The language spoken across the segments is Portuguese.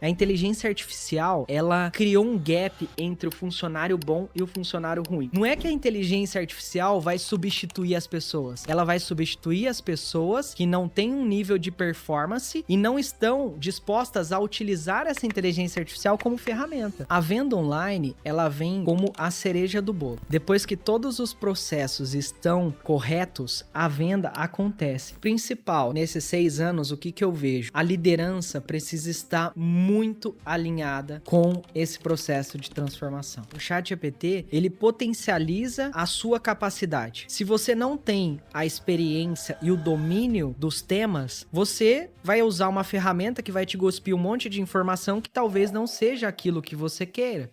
A inteligência artificial, ela criou um gap entre o funcionário bom e o funcionário ruim. Não é que a inteligência artificial vai substituir as pessoas. Ela vai substituir as pessoas que não têm um nível de performance e não estão dispostas a utilizar essa inteligência artificial como ferramenta. A venda online, ela vem como a cereja do bolo. Depois que todos os processos estão corretos, a venda acontece. Principal, nesses 6 anos, o que eu vejo? A liderança precisa estar muito alinhada com esse processo de transformação. O ChatGPT, ele potencializa a sua capacidade. Se você não tem a experiência e o domínio dos temas, você vai usar uma ferramenta que vai te cuspir um monte de informação que talvez não seja aquilo que você queira.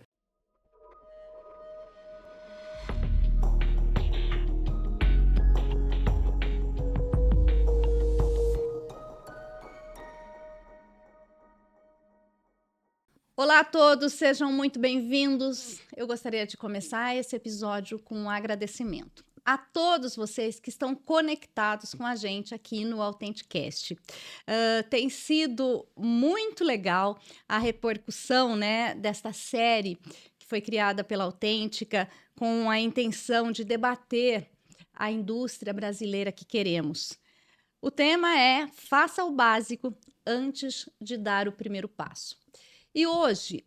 Olá a todos, sejam muito bem-vindos. Eu gostaria de começar esse episódio com um agradecimento a todos vocês que estão conectados com a gente aqui no Authenticast. Tem sido muito legal a repercussão, né, desta série que foi criada pela Autêntica com a intenção de debater a indústria brasileira que queremos. O tema é faça o básico antes de dar o primeiro passo. E hoje,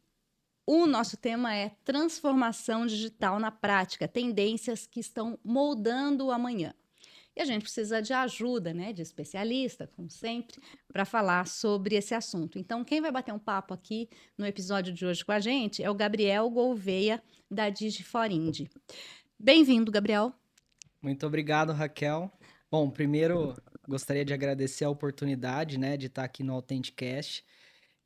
o nosso tema é transformação digital na prática, tendências que estão moldando o amanhã. E a gente precisa de ajuda, né, de especialista, como sempre, para falar sobre esse assunto. Então, quem vai bater um papo aqui no episódio de hoje com a gente é o Gabriel Gouveia, da Digi4Ind. Bem-vindo, Gabriel. Muito obrigado, Raquel. Bom, primeiro, gostaria de agradecer a oportunidade, né, de estar aqui no Authenticast.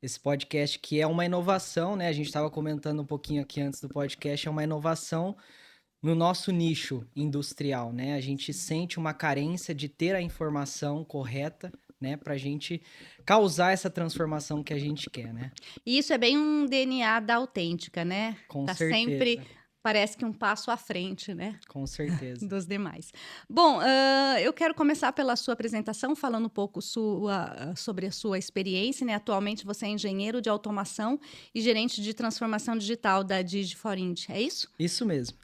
Esse podcast que é uma inovação, né? A gente estava comentando um pouquinho aqui antes do podcast, é uma inovação no nosso nicho industrial, né? A gente sente uma carência de ter a informação correta, né? Para a gente causar essa transformação que a gente quer, né? E isso é bem um DNA da Autêntica, né? Com Tá certeza. sempre, parece que um passo à frente, né? Com certeza. Dos demais. Bom, eu quero começar pela sua apresentação, falando um pouco sobre a sua experiência, né? Atualmente você é engenheiro de automação e gerente de transformação digital da Digi4Ind, é isso? Isso mesmo.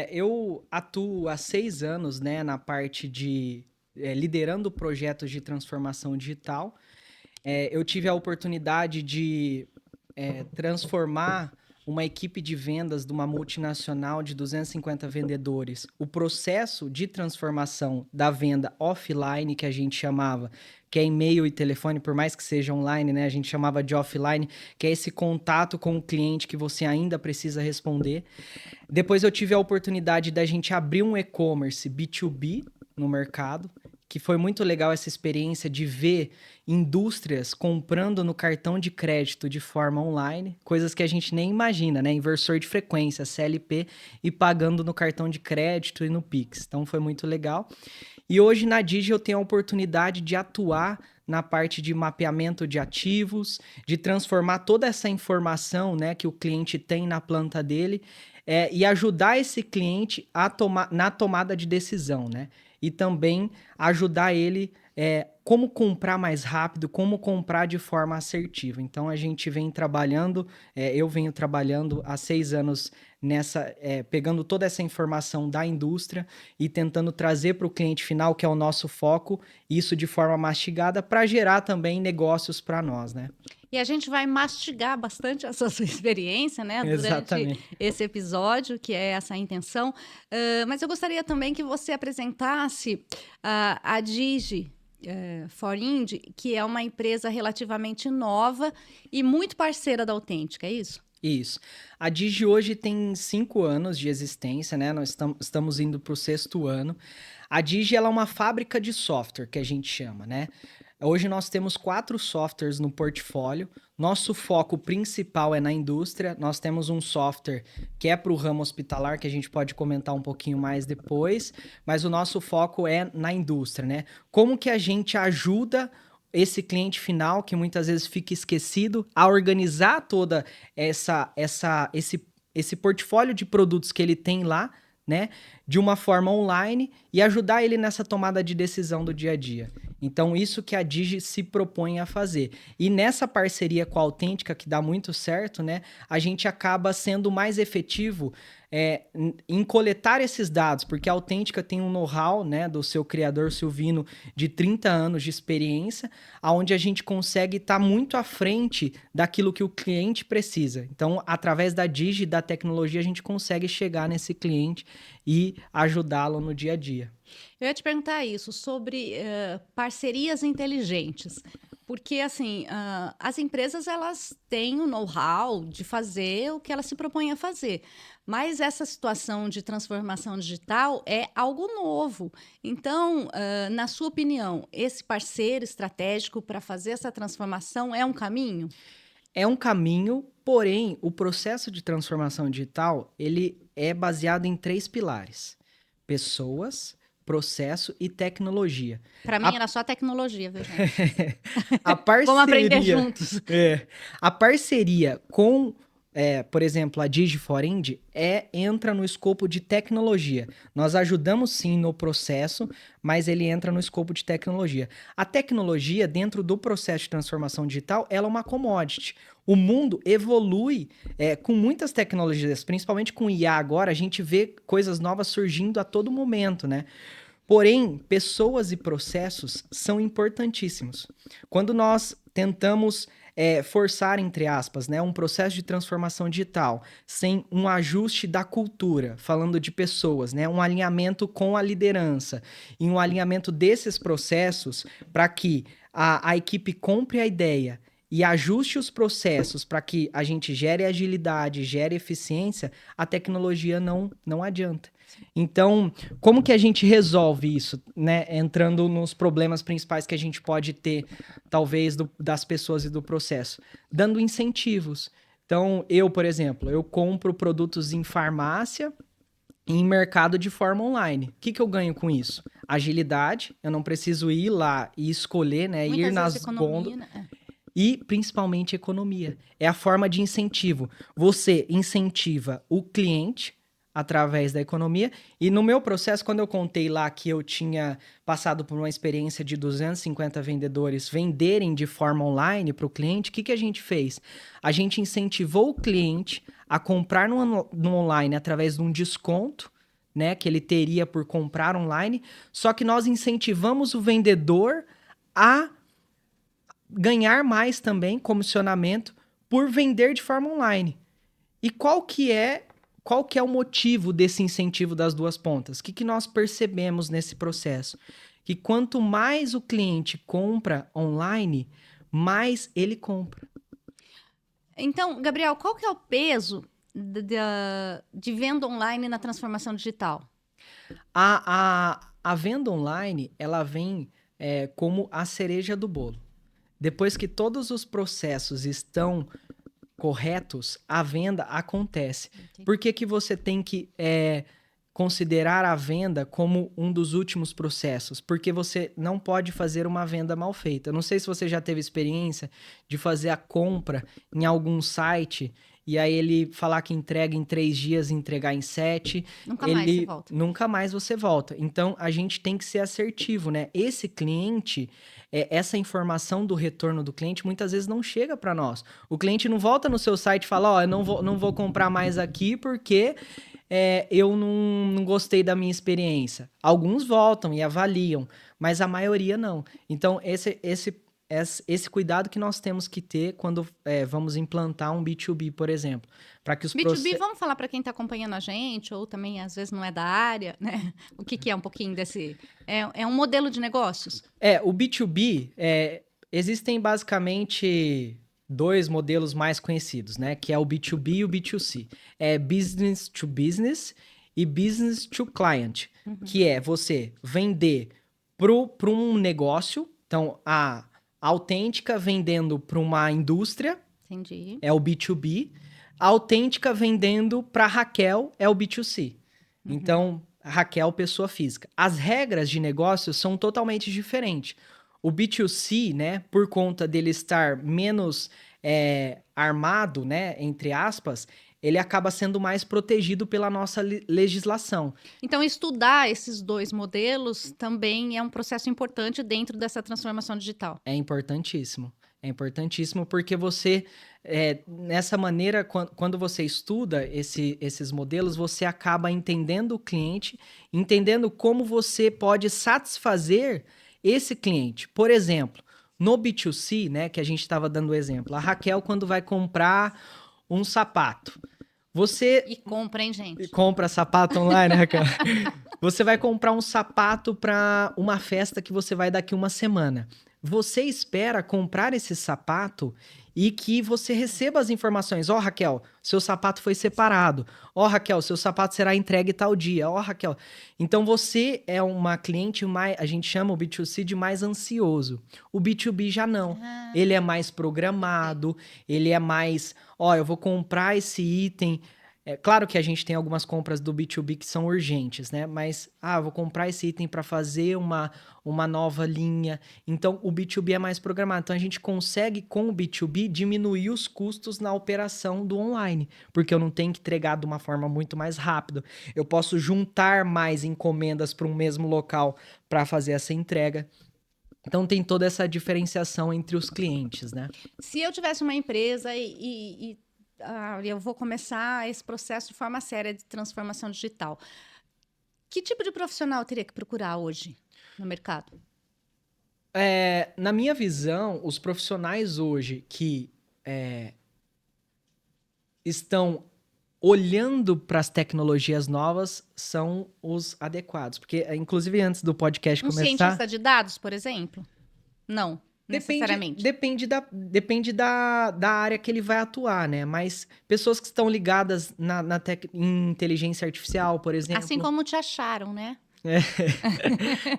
Eu atuo há 6 anos, né, na parte de liderando projetos de transformação digital. Eu tive a oportunidade de transformar uma equipe de vendas de uma multinacional de 250 vendedores. O processo de transformação da venda offline, que a gente chamava, que é e-mail e telefone, por mais que seja online, né? A gente chamava de offline, que é esse contato com o cliente que você ainda precisa responder. Depois eu tive a oportunidade da gente abrir um e-commerce B2B no mercado, que foi muito legal essa experiência de ver indústrias comprando no cartão de crédito de forma online, coisas que a gente nem imagina, né? Inversor de frequência, CLP, e pagando no cartão de crédito e no Pix. Então foi muito legal. E hoje na Digi eu tenho a oportunidade de atuar na parte de mapeamento de ativos, de transformar toda essa informação, né, que o cliente tem na planta dele e ajudar esse cliente na tomada de decisão, né? E também ajudar ele como comprar mais rápido, como comprar de forma assertiva. Então a gente vem trabalhando, eu venho trabalhando há 6 anos nessa, pegando toda essa informação da indústria e tentando trazer para o cliente final, que é o nosso foco, isso de forma mastigada para gerar também negócios para nós, né? E a gente vai mastigar bastante essa sua experiência, né, durante Exatamente. esse episódio, que é essa a intenção. Mas eu gostaria também que você apresentasse a Digi4Ind, que é uma empresa relativamente nova e muito parceira da Autêntica, é isso? Isso. A Digi hoje tem 5 anos de existência, né? Nós estamos indo para o 6º ano. A Digi ela é uma fábrica de software, que a gente chama, né? Hoje nós temos 4 softwares no portfólio. Nosso foco principal é na indústria. Nós temos um software que é para o ramo hospitalar, que a gente pode comentar um pouquinho mais depois, mas o nosso foco é na indústria, né? Como que a gente ajuda esse cliente final, que muitas vezes fica esquecido, a organizar toda esse portfólio de produtos que ele tem lá, né, de uma forma online e ajudar ele nessa tomada de decisão do dia a dia. Então, isso que a Digi se propõe a fazer. E nessa parceria com a Autêntica, que dá muito certo, né? A gente acaba sendo mais efetivo em coletar esses dados, porque a Autêntica tem um know-how, né, do seu criador Silvino de 30 anos de experiência, onde a gente consegue estar muito à frente daquilo que o cliente precisa. Então, através da Digi, da tecnologia, a gente consegue chegar nesse cliente e ajudá-lo no dia a dia. Eu ia te perguntar isso sobre parcerias inteligentes. Porque, assim, as empresas, elas têm o know-how de fazer o que elas se propõem a fazer. Mas essa situação de transformação digital é algo novo. Então, na sua opinião, esse parceiro estratégico para fazer essa transformação é um caminho? É um caminho, porém, o processo de transformação digital, ele é baseado em 3 pilares: pessoas, processo e tecnologia. Para mim, era só tecnologia, viu, gente? A Vamos aprender parceria, juntos. a parceria com, por exemplo, a DigiForInd entra no escopo de tecnologia. Nós ajudamos sim no processo, mas ele entra no escopo de tecnologia. A tecnologia, dentro do processo de transformação digital, ela é uma commodity. O mundo evolui com muitas tecnologias, principalmente com IA agora, a gente vê coisas novas surgindo a todo momento, né? Porém, pessoas e processos são importantíssimos. Quando nós tentamos forçar, entre aspas, né, um processo de transformação digital sem um ajuste da cultura, falando de pessoas, né, um alinhamento com a liderança e um alinhamento desses processos para que a equipe compre a ideia e ajuste os processos para que a gente gere agilidade, gere eficiência, a tecnologia não adianta. Então, como que a gente resolve isso, né? Entrando nos problemas principais que a gente pode ter, talvez, das pessoas e do processo. Dando incentivos. Então, por exemplo, eu compro produtos em farmácia e em mercado de forma online. O que eu ganho com isso? Agilidade, eu não preciso ir lá e escolher, né? Ir Muitas vezes nas economia, gôndolas. né? E, principalmente, economia. É a forma de incentivo. Você incentiva o cliente através da economia. E no meu processo, quando eu contei lá que eu tinha passado por uma experiência de 250 vendedores venderem de forma online para o cliente, o que a gente fez? A gente incentivou o cliente a comprar no online através de um desconto, né, que ele teria por comprar online, só que nós incentivamos o vendedor a ganhar mais também comissionamento por vender de forma online. E qual que é o motivo desse incentivo das duas pontas? O que nós percebemos nesse processo? Que quanto mais o cliente compra online, mais ele compra. Então, Gabriel, qual que é o peso de venda online na transformação digital? A venda online, ela vem como a cereja do bolo. Depois que todos os processos estão corretos, a venda acontece. Entendi. Por que você tem que considerar a venda como um dos últimos processos? Porque você não pode fazer uma venda mal feita. Eu não sei se você já teve experiência de fazer a compra em algum site e aí ele falar que entrega em 3 dias e entregar em 7. Nunca mais você volta. Nunca mais você volta. Então, a gente tem que ser assertivo, né? Esse cliente, essa informação do retorno do cliente, muitas vezes não chega para nós. O cliente não volta no seu site e fala, ó, eu não vou comprar mais aqui porque eu não gostei da minha experiência. Alguns voltam e avaliam, mas a maioria não. Então, esse cuidado que nós temos que ter quando vamos implantar um B2B, por exemplo. Para que os B2B, vamos falar para quem está acompanhando a gente, ou também às vezes não é da área, né? O que é um pouquinho desse... É um modelo de negócios? O B2B, existem basicamente 2 modelos mais conhecidos, né? Que é o B2B e o B2C. É business to business e business to client, que é você vender para um negócio. Então, a Autêntica vendendo para uma indústria. Entendi. É o B2B. A Autêntica vendendo para Raquel é o B2C. Então, Raquel, pessoa física. As regras de negócio são totalmente diferentes. O B2C, né, por conta dele estar menos armado, né, entre aspas, ele acaba sendo mais protegido pela nossa legislação. Então, estudar esses dois modelos também é um processo importante dentro dessa transformação digital. É importantíssimo. É importantíssimo porque você, nessa maneira, quando você estuda esses modelos, você acaba entendendo o cliente, entendendo como você pode satisfazer esse cliente. Por exemplo, no B2C, né, que a gente estava dando o exemplo, a Raquel, quando vai comprar um sapato, você E compra, hein, gente? compra sapato online, né, Raquel? Você vai comprar um sapato para uma festa que você vai daqui uma semana. Você espera comprar esse sapato e que você receba as informações. Ó, Raquel, seu sapato foi separado. Ó, Raquel, seu sapato será entregue tal dia. Ó, Raquel. Então você é uma cliente mais, a gente chama o B2C de mais ansioso. O B2B já não. Ele é mais programado, ele é mais, ó, eu vou comprar esse item. É claro que a gente tem algumas compras do B2B que são urgentes, né? Mas, vou comprar esse item para fazer uma nova linha. Então, o B2B é mais programado. Então, a gente consegue, com o B2B, diminuir os custos na operação do online. Porque eu não tenho que entregar de uma forma muito mais rápida. Eu posso juntar mais encomendas para um mesmo local para fazer essa entrega. Então, tem toda essa diferenciação entre os clientes, né? Se eu tivesse uma empresa eu vou começar esse processo de forma séria de transformação digital, que tipo de profissional eu teria que procurar hoje no mercado? Na minha visão, os profissionais hoje que estão olhando para as tecnologias novas são os adequados. Porque, inclusive, antes do podcast Um começar... cientista de dados, por exemplo? Não, necessariamente. Depende da área que ele vai atuar, né? Mas pessoas que estão ligadas em inteligência artificial, por exemplo... Assim como te acharam, né?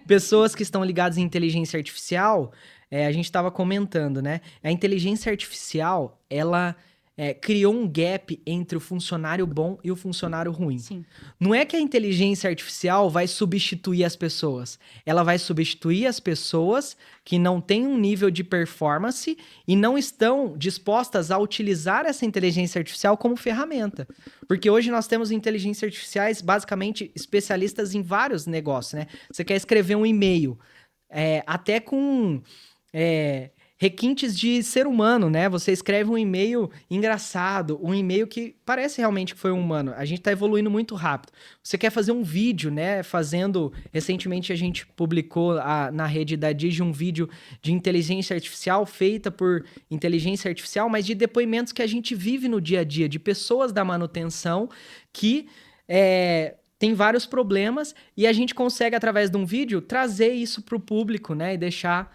Pessoas que estão ligadas em inteligência artificial, a gente estava comentando, né? A inteligência artificial, ela criou um gap entre o funcionário bom e o funcionário ruim. Sim. Não é que a inteligência artificial vai substituir as pessoas. Ela vai substituir as pessoas que não têm um nível de performance e não estão dispostas a utilizar essa inteligência artificial como ferramenta. Porque hoje nós temos inteligências artificiais, basicamente, especialistas em vários negócios, né? Você quer escrever um e-mail, até com... requintes de ser humano, né? Você escreve um e-mail engraçado, um e-mail que parece realmente que foi um humano. A gente tá evoluindo muito rápido. Você quer fazer um vídeo, né? Recentemente a gente publicou na rede da Digi um vídeo de inteligência artificial feita por inteligência artificial, mas de depoimentos que a gente vive no dia a dia, de pessoas da manutenção que tem vários problemas e a gente consegue, através de um vídeo, trazer isso para o público, né? E deixar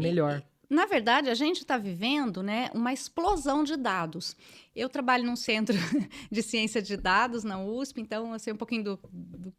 melhor. Na verdade, a gente está vivendo, né, uma explosão de dados. Eu trabalho num centro de ciência de dados na USP, então eu sei um pouquinho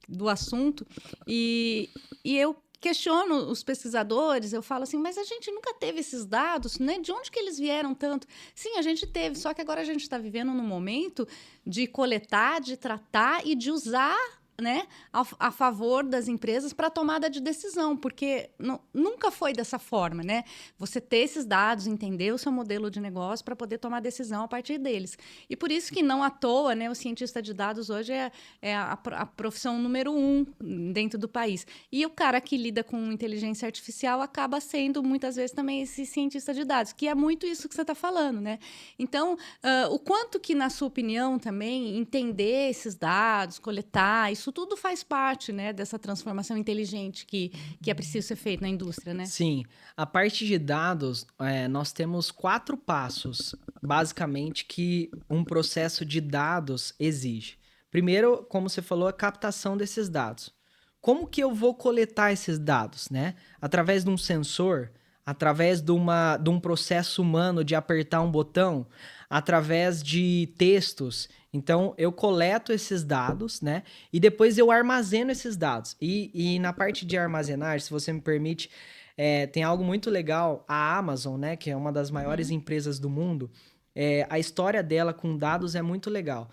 do assunto. E eu questiono os pesquisadores, eu falo assim, mas a gente nunca teve esses dados, né? De onde que eles vieram tanto? Sim, a gente teve, só que agora a gente está vivendo num momento de coletar, de tratar e de usar, né, a favor das empresas para tomada de decisão, porque nunca foi dessa forma, né? Você ter esses dados, entender o seu modelo de negócio para poder tomar decisão a partir deles. E por isso que não à toa, né, o cientista de dados hoje é a profissão número 1 dentro do país. E o cara que lida com inteligência artificial acaba sendo, muitas vezes, também esse cientista de dados, que é muito isso que você está falando, né? Então, o quanto que, na sua opinião, também, entender esses dados, coletar, isso tudo faz parte, né, dessa transformação inteligente que é preciso ser feita na indústria, né? Sim. A parte de dados, nós temos 4 passos, basicamente, que um processo de dados exige. Primeiro, como você falou, a captação desses dados. Como que eu vou coletar esses dados, né? Através de um sensor, através de um processo humano de apertar um botão, através de textos. Então, eu coleto esses dados, né? E depois eu armazeno esses dados. E na parte de armazenar, se você me permite, tem algo muito legal. A Amazon, né? Que é uma das maiores empresas do mundo, a história dela com dados é muito legal.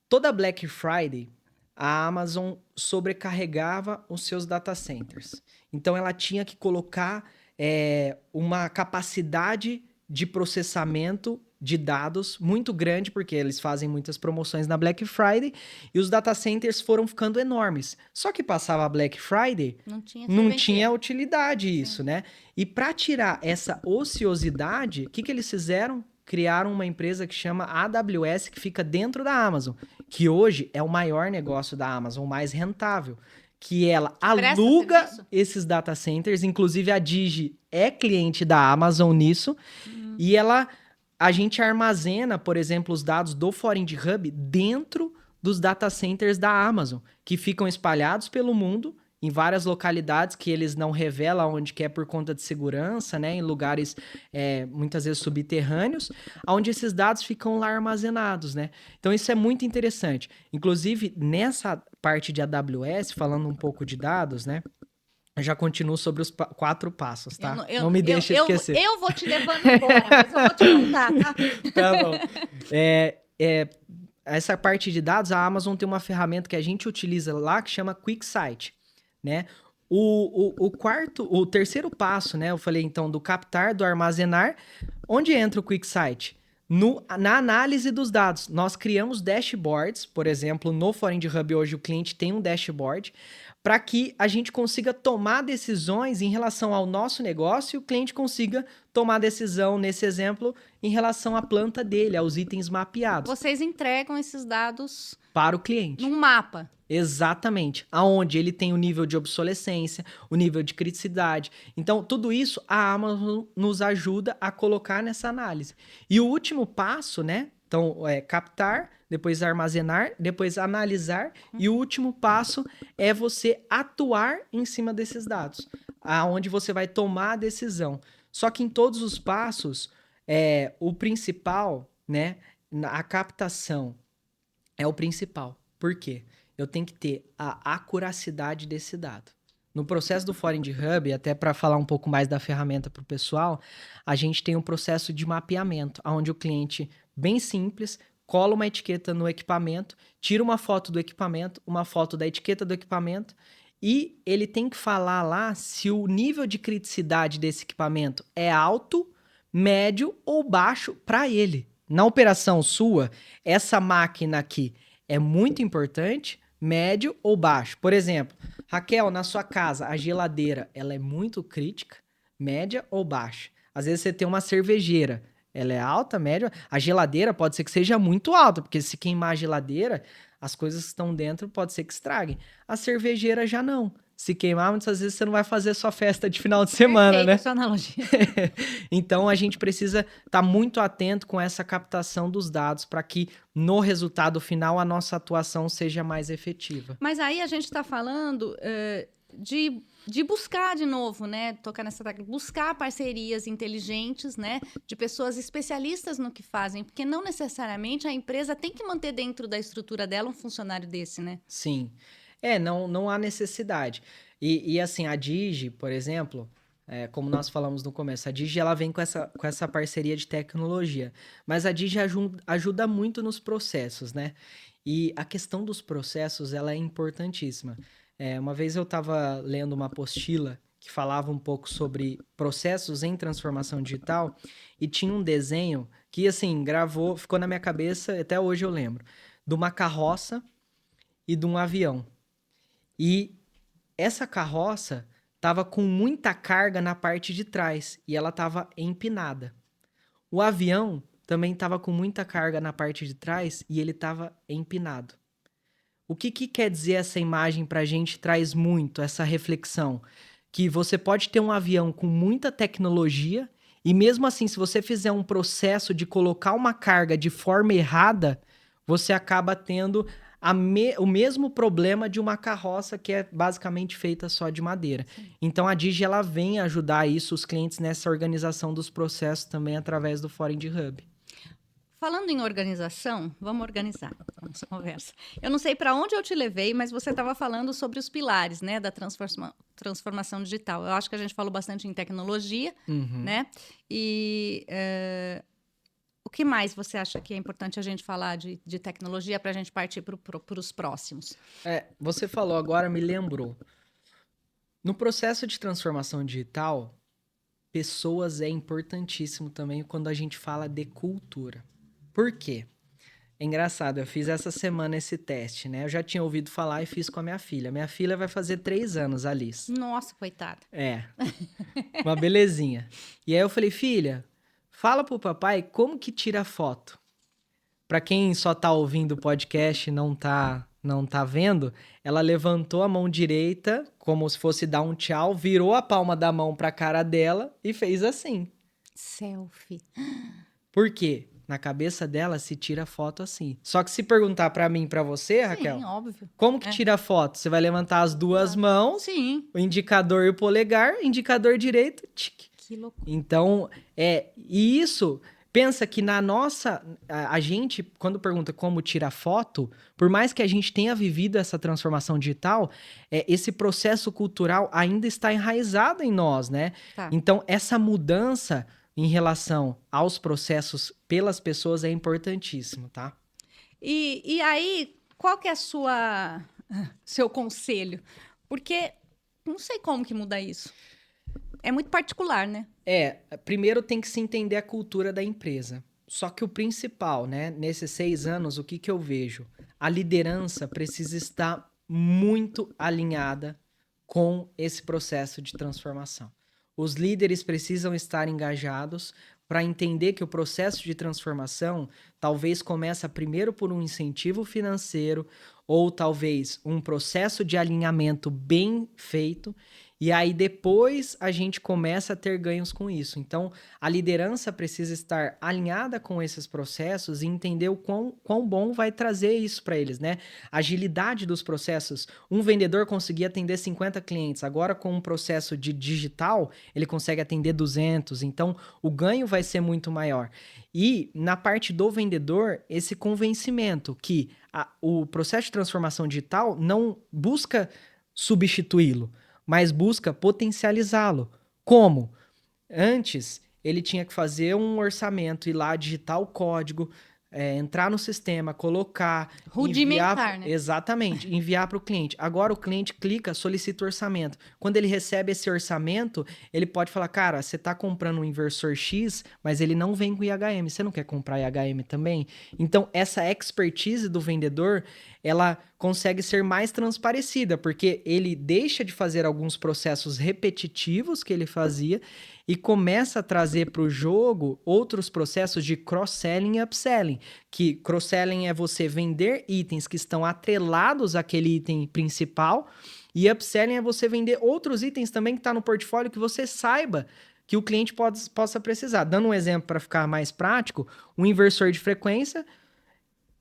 Toda Black Friday, a Amazon sobrecarregava os seus data centers. Então, ela tinha que colocar uma capacidade de processamento de dados muito grande, porque eles fazem muitas promoções na Black Friday, e os data centers foram ficando enormes. Só que passava a Black Friday, não tinha utilidade isso, né? E para tirar essa ociosidade, o que eles fizeram? Criaram uma empresa que chama AWS, que fica dentro da Amazon, que hoje é o maior negócio da Amazon, o mais rentável, que ela aluga esses data centers, inclusive a Digi é cliente da Amazon nisso, e a gente armazena, por exemplo, os dados do Foreign Hub dentro dos data centers da Amazon, que ficam espalhados pelo mundo, em várias localidades que eles não revelam onde que é por conta de segurança, né? Em lugares muitas vezes subterrâneos, onde esses dados ficam lá armazenados, né? Então isso é muito interessante. Inclusive, nessa parte de AWS, falando um pouco de dados, né? Eu já continuo sobre os 4 passos, tá? Não me deixe esquecer. Eu vou te levando embora, mas eu vou te contar, tá? Tá bom. Essa parte de dados, a Amazon tem uma ferramenta que a gente utiliza lá que chama QuickSight, né? O terceiro passo, né? Eu falei então do captar, do armazenar. Onde entra o QuickSight? Na análise dos dados. Nós criamos dashboards, por exemplo, no Foreign Hub hoje o cliente tem um dashboard para que a gente consiga tomar decisões em relação ao nosso negócio e o cliente consiga tomar decisão, nesse exemplo, em relação à planta dele, aos itens mapeados. Vocês entregam esses dados para o cliente. Num mapa. Exatamente. Aonde ele tem o nível de obsolescência, o nível de criticidade. Então, tudo isso a Amazon nos ajuda a colocar nessa análise. E o último passo, né? Então, captar, depois armazenar, depois analisar. E o último passo é você atuar em cima desses dados. Aonde você vai tomar a decisão. Só que em todos os passos, o principal, né? A captação é o principal. Por quê? Eu tenho que ter a acuracidade desse dado. No processo do Foreign Hub, até para falar um pouco mais da ferramenta para o pessoal, a gente tem um processo de mapeamento, onde o cliente, bem simples, cola uma etiqueta no equipamento, tira uma foto do equipamento, uma foto da etiqueta do equipamento, e ele tem que falar lá se o nível de criticidade desse equipamento é alto, médio ou baixo para ele. Na operação sua, essa máquina aqui é muito importante, médio ou baixo. Por exemplo, Raquel, na sua casa, a geladeira, ela é muito crítica, média ou baixa? Às vezes você tem uma cervejeira, ela é alta, média. A geladeira pode ser que seja muito alta, porque se queimar a geladeira, as coisas que estão dentro pode ser que estraguem. A cervejeira já não. Se queimar, muitas vezes você não vai fazer sua festa de final de semana, né? Sua analogia. Então, a gente precisa estar muito atento com essa captação dos dados para que, no resultado final, a nossa atuação seja mais efetiva. Mas aí a gente está falando de buscar de novo, né? Tocar nessa tecla, buscar parcerias inteligentes, né? De pessoas especialistas no que fazem, porque não necessariamente a empresa tem que manter dentro da estrutura dela um funcionário desse, né? Sim. Não há necessidade. E assim, a Digi, por exemplo, como nós falamos no começo, a Digi ela vem com essa parceria de tecnologia, mas a Digi ajuda muito nos processos, né? E a questão dos processos, ela é importantíssima. Uma vez eu estava lendo uma apostila que falava um pouco sobre processos em transformação digital e tinha um desenho que, assim, ficou na minha cabeça, até hoje eu lembro, de uma carroça e de um avião. E essa carroça estava com muita carga na parte de trás e ela estava empinada. O avião também estava com muita carga na parte de trás e ele estava empinado. O que quer dizer essa imagem para a gente? Traz muito essa reflexão. Que você pode ter um avião com muita tecnologia e mesmo assim, se você fizer um processo de colocar uma carga de forma errada, você acaba tendo o mesmo problema de uma carroça que é basicamente feita só de madeira. Sim. Então, a Digi ela vem ajudar os clientes nessa organização dos processos também através do Foreign Hub. Falando em organização, vamos organizar a nossa conversa. Eu não sei para onde eu te levei, mas você estava falando sobre os pilares, né, da transformação digital. Eu acho que a gente falou bastante em tecnologia, né? E o que mais você acha que é importante a gente falar de tecnologia para a gente partir para os próximos? Você falou agora, me lembrou. No processo de transformação digital, pessoas é importantíssimo também quando a gente fala de cultura. Por quê? É engraçado, eu fiz essa semana esse teste, né? Eu já tinha ouvido falar e fiz com a minha filha. Minha filha vai fazer 3 anos, Alice. Nossa, coitada. É, uma belezinha. E aí eu falei, filha, fala pro papai como que tira foto. Pra quem só tá ouvindo o podcast e não tá vendo, ela levantou a mão direita, como se fosse dar um tchau, virou a palma da mão pra cara dela e fez assim. Selfie. Por quê? Na cabeça dela se tira foto assim. Só que se perguntar pra mim e pra você, Raquel, Sim, óbvio. como que tira foto? Você vai levantar as duas mãos, Sim. o indicador e o polegar, indicador direito, tique. Que loucura. Então, e isso, pensa que na nossa, a gente, quando pergunta como tirar foto, por mais que a gente tenha vivido essa transformação digital, esse processo cultural ainda está enraizado em nós, né? Tá. Então, essa mudança em relação aos processos pelas pessoas é importantíssimo, tá? E aí, qual que é seu conselho? Porque não sei como que muda isso. É muito particular, né? Primeiro tem que se entender a cultura da empresa. Só que o principal, né, nesses 6 anos, o que que eu vejo? A liderança precisa estar muito alinhada com esse processo de transformação. Os líderes precisam estar engajados para entender que o processo de transformação talvez começa primeiro por um incentivo financeiro ou talvez um processo de alinhamento bem feito e aí depois a gente começa a ter ganhos com isso. Então, a liderança precisa estar alinhada com esses processos e entender o quão bom vai trazer isso para eles, né? Agilidade dos processos. Um vendedor conseguia atender 50 clientes, agora com um processo de digital, ele consegue atender 200. Então, o ganho vai ser muito maior. E na parte do vendedor, esse convencimento que o processo de transformação digital não busca substituí-lo, mas busca potencializá-lo. Como? Antes, ele tinha que fazer um orçamento, ir lá, digitar o código, entrar no sistema, colocar, Rudimentar, enviar, né? exatamente, enviar para o cliente. Agora o cliente clica, solicita o orçamento. Quando ele recebe esse orçamento, ele pode falar, cara, você está comprando um inversor X, mas ele não vem com IHM, você não quer comprar IHM também? Então, essa expertise do vendedor, ela consegue ser mais transparecida, porque ele deixa de fazer alguns processos repetitivos que ele fazia e começa a trazer para o jogo outros processos de cross-selling e upselling, que cross-selling é você vender itens que estão atrelados àquele item principal, e upselling é você vender outros itens também que está no portfólio que você saiba que o cliente possa precisar. Dando um exemplo para ficar mais prático, um inversor de frequência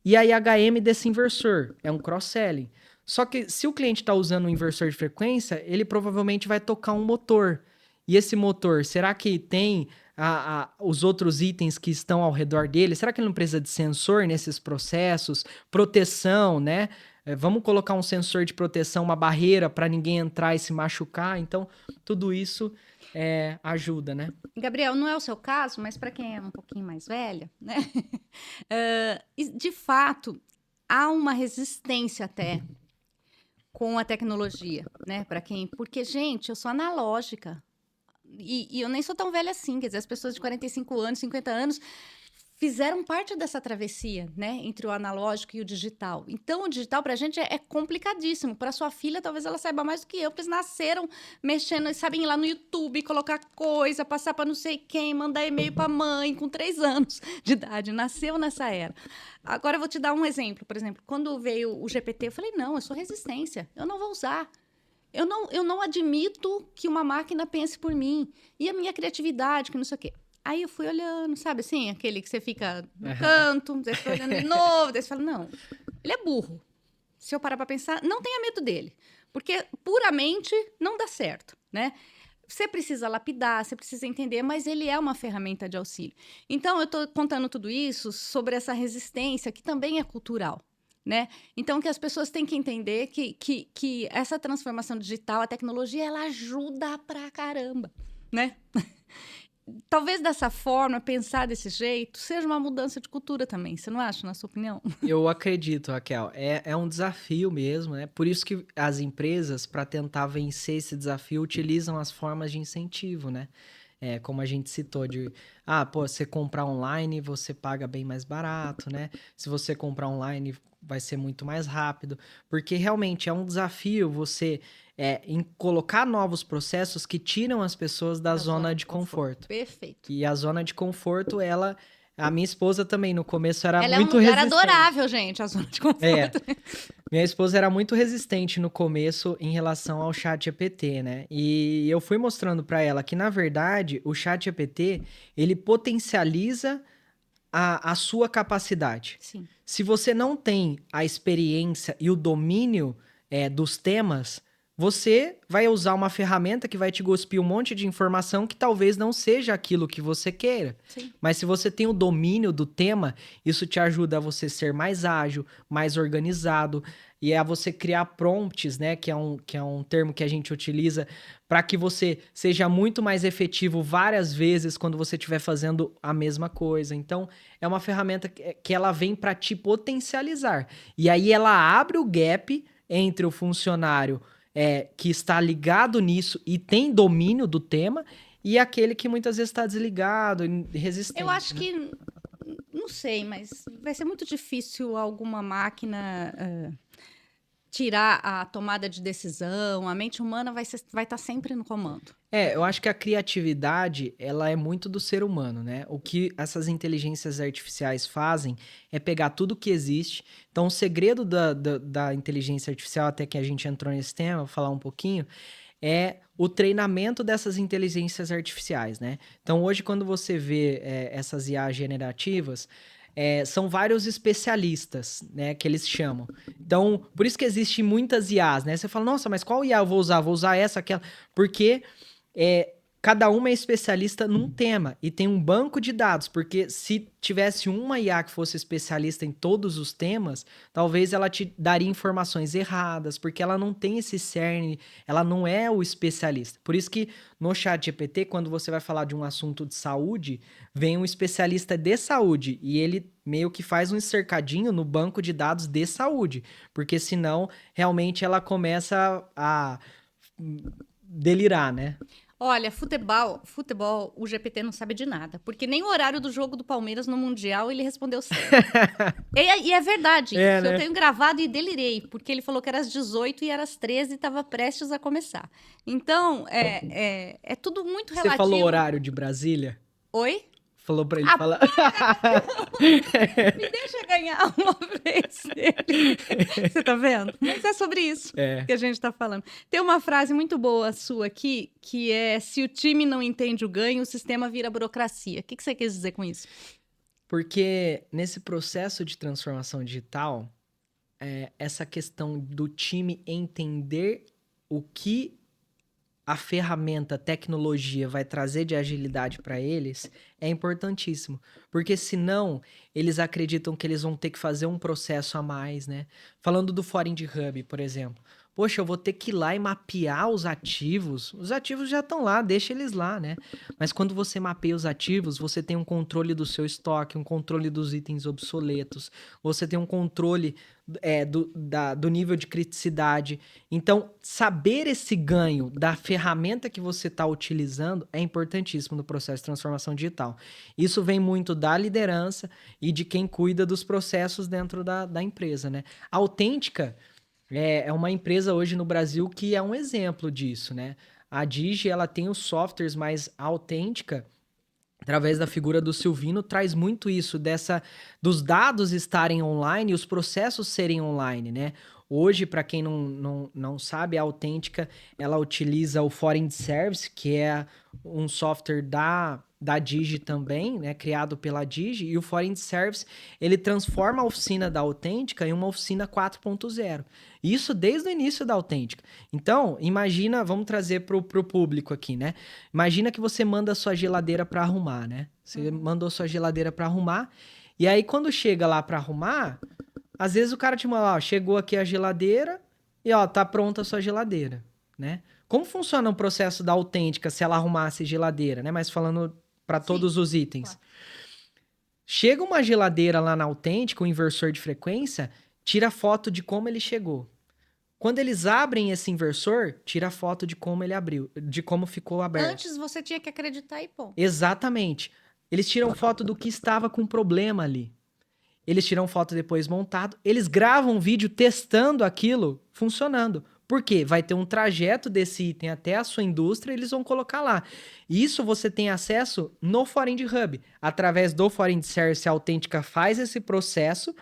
e a IHM desse inversor, é um cross-selling. Só que se o cliente está usando um inversor de frequência, ele provavelmente vai tocar um motor. E esse motor, será que tem os outros itens que estão ao redor dele? Será que ele não precisa de sensor nesses processos? Proteção, né? Vamos colocar um sensor de proteção, uma barreira para ninguém entrar e se machucar. Então, tudo isso ajuda, né? Gabriel, não é o seu caso, mas para quem é um pouquinho mais velha, né? De fato, há uma resistência até com a tecnologia, né? Porque, gente, eu sou analógica. E eu nem sou tão velha assim, quer dizer, as pessoas de 45 anos, 50 anos fizeram parte dessa travessia, né, entre o analógico e o digital. Então, o digital para a gente é complicadíssimo. Para sua filha, talvez ela saiba mais do que eu, porque eles nasceram mexendo, sabem ir lá no YouTube, colocar coisa, passar para não sei quem, mandar e-mail para a mãe com 3 anos de idade. Nasceu nessa era. Agora, eu vou te dar um exemplo. Por exemplo, quando veio o GPT, eu falei, não, eu sou resistência, eu não vou usar. Eu não admito que uma máquina pense por mim. E a minha criatividade, que não sei o quê. Aí eu fui olhando, sabe assim? Aquele que você fica no canto, daí você fica olhando de novo, daí você fala, não, ele é burro. Se eu parar para pensar, não tenha medo dele. Porque puramente não dá certo, né? Você precisa lapidar, você precisa entender, mas ele é uma ferramenta de auxílio. Então, eu estou contando tudo isso sobre essa resistência, que também é cultural. Né? Então, que as pessoas têm que entender que essa transformação digital, a tecnologia, ela ajuda pra caramba, né? Talvez dessa forma, pensar desse jeito, seja uma mudança de cultura também. Você não acha, na sua opinião? Eu acredito, Raquel. É um desafio mesmo, né? Por isso que as empresas, para tentar vencer esse desafio, utilizam as formas de incentivo, né? como a gente citou, pô, você comprar online, você paga bem mais barato, né? Se você comprar online, vai ser muito mais rápido, porque realmente é um desafio você em colocar novos processos que tiram as pessoas da zona de conforto. Perfeito. E a zona de conforto, a minha esposa também no começo era Ela é um muito lugar resistente. adorável, gente, a zona de conforto. Minha esposa era muito resistente no começo em relação ao ChatGPT, né? E eu fui mostrando para ela que, na verdade, o ChatGPT, ele potencializa a sua capacidade. Sim. Se você não tem a experiência e o domínio dos temas, você vai usar uma ferramenta que vai te cuspir um monte de informação que talvez não seja aquilo que você queira. Sim. Mas se você tem o domínio do tema, isso te ajuda a você ser mais ágil, mais organizado, e a você criar prompts, né? Que é um termo que a gente utiliza para que você seja muito mais efetivo várias vezes quando você estiver fazendo a mesma coisa. Então, é uma ferramenta que ela vem para te potencializar. E aí ela abre o gap entre o funcionário que está ligado nisso e tem domínio do tema e aquele que muitas vezes está desligado e resistente. Eu acho né? que, não sei, mas vai ser muito difícil alguma máquina tirar a tomada de decisão. A mente humana vai estar sempre no comando. Eu acho que a criatividade, ela é muito do ser humano, né? O que essas inteligências artificiais fazem é pegar tudo que existe. Então, o segredo da inteligência artificial, até que a gente entrou nesse tema, vou falar um pouquinho, é o treinamento dessas inteligências artificiais, né? Então, hoje, quando você vê essas IA generativas, são vários especialistas, né, que eles chamam. Então, por isso que existem muitas IAs, né? Você fala, nossa, mas qual IA eu vou usar? Vou usar essa, aquela... Porque cada uma é especialista num tema e tem um banco de dados, porque se tivesse uma IA que fosse especialista em todos os temas, talvez ela te daria informações erradas, porque ela não tem esse cerne, ela não é o especialista. Por isso que no ChatGPT, quando você vai falar de um assunto de saúde, vem um especialista de saúde e ele meio que faz um cercadinho no banco de dados de saúde, porque senão realmente ela começa a delirar, né? Olha, futebol, o GPT não sabe de nada, porque nem o horário do jogo do Palmeiras no Mundial ele respondeu certo. E é verdade isso. né? Eu tenho gravado e delirei, porque ele falou que era às 18 e era às 13 e estava prestes a começar. Então, é tudo muito relativo. Você falou horário de Brasília? Oi? Falou pra ele falar. Me deixa ganhar uma vez dele. Você tá vendo? Mas é sobre isso que a gente tá falando. Tem uma frase muito boa sua aqui, que é: se o time não entende o ganho, o sistema vira burocracia. O que você quis dizer com isso? Porque nesse processo de transformação digital, essa questão do time entender o que a ferramenta, a tecnologia vai trazer de agilidade para eles é importantíssimo. Porque senão, eles acreditam que eles vão ter que fazer um processo a mais, né? Falando do Foreign Hub, por exemplo. Poxa, eu vou ter que ir lá e mapear os ativos. Os ativos já estão lá, deixa eles lá, né? Mas quando você mapeia os ativos, você tem um controle do seu estoque, um controle dos itens obsoletos, você tem um controle do nível de criticidade. Então, saber esse ganho da ferramenta que você está utilizando é importantíssimo no processo de transformação digital. Isso vem muito da liderança e de quem cuida dos processos dentro da empresa, né? A Autêntica é uma empresa hoje no Brasil que é um exemplo disso, né? A Digi, ela tem os softwares, mas a Autêntica, através da figura do Silvino, traz muito isso, dos dados estarem online e os processos serem online, né? Hoje, para quem não sabe, a Autêntica, ela utiliza o Foreign Service, que é um software da Digi também, né? Criado pela Digi, e o Foreign Service, ele transforma a oficina da Autêntica em uma oficina 4.0. Isso desde o início da Autêntica. Então, imagina, vamos trazer pro público aqui, né? Imagina que você manda a sua geladeira para arrumar, né? Você mandou sua geladeira para arrumar, e aí quando chega lá para arrumar, às vezes o cara te manda, ó, chegou aqui a geladeira e ó, tá pronta a sua geladeira, né? Como funciona o processo da Autêntica se ela arrumasse geladeira, né? Mas falando para todos os itens. Claro. Chega uma geladeira lá na Autêntica, o inversor de frequência, tira foto de como ele chegou. Quando eles abrem esse inversor, tira foto de como ele abriu, de como ficou aberto. Antes você tinha que acreditar e pô. Exatamente. Eles tiram foto do que estava com problema ali. Eles tiram foto depois montado. Eles gravam um vídeo testando aquilo funcionando. Por quê? Vai ter um trajeto desse item até a sua indústria e eles vão colocar lá. E isso você tem acesso no Foreign Hub. Através do Foreign Service, a Autêntica faz esse processo